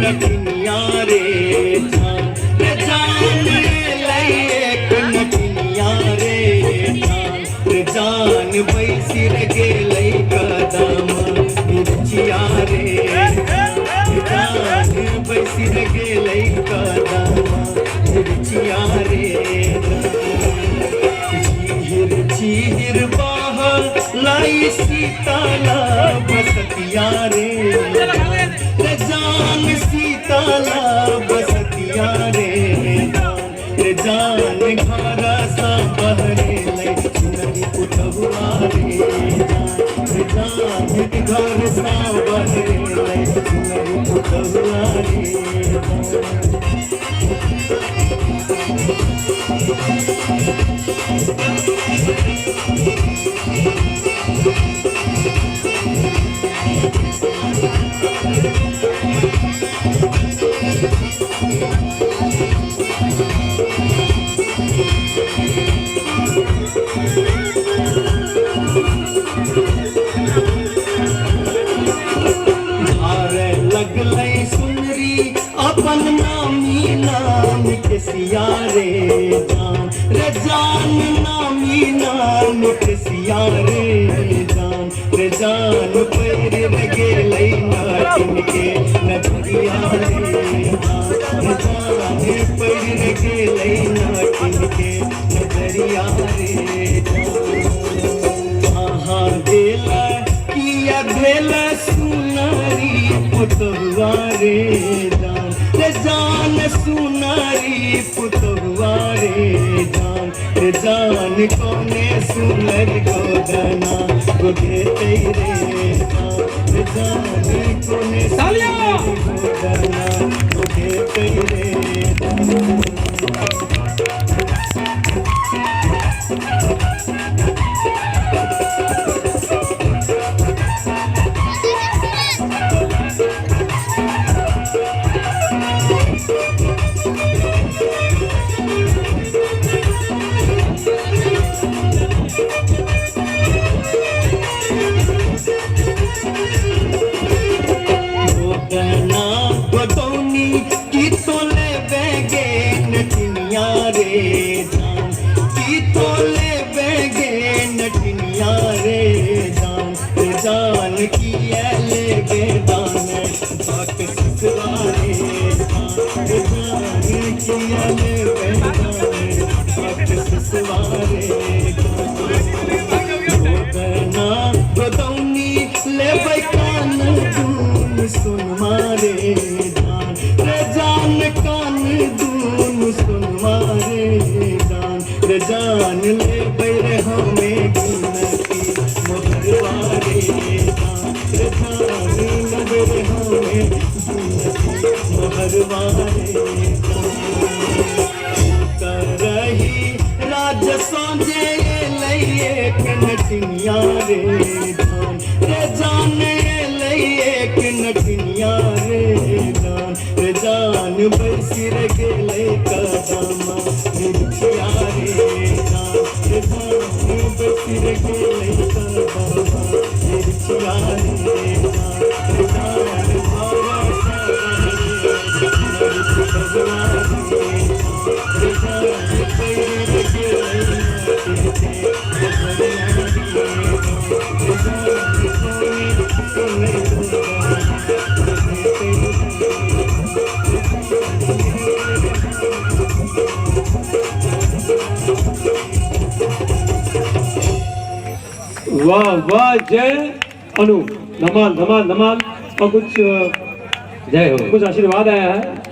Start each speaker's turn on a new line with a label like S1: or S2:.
S1: नटनिया रे जान रे जान लई एक नटनिया रे जान रे जान बैसी रगे लई कदम मिर्चिया रे जान बैसी रगे लई कदम मिर्चिया रे झीर बाह लाई सीताला बसतिया रे जान सीताला बसतिया रे जान घर सा बहरे लई नहीं उठवा रे जान घर सा बहरे लई नहीं उठवा रे अपन नामी नाम के सिया रे जान नामी नाम के सिया रे जान पैर लगे लई नाचिन के नजरिया रे जान पैर लगे लई नाचिन के नजरिया रे हाँ देला किया भेला सुनारी पुतवा रे जान सुनारी पुतवा रे जान कोने सुनर गोदना गोदे तेरे जान कोने सुनर गोदना गोदे तेरे जान की ले बेदान बात ससुरारे जान की ले बेदान बात ससुरारे गोदना गोदौनी ले बैकान दून सुन मारे जान कान दून सुन मारे जान ले बैर हमें गिनती मोहरवारे करही राज सोजे लइए नटनिया रे जान लइए नटनिया रे जान बैसी रगे ले कदम मिर्चिया रे जान बैसी रगे ले कदम मिर्चिया रे
S2: वाह वाह जय अनु धमाल धमाल धमाल और कुछ जय हो कुछ आशीर्वाद आया है।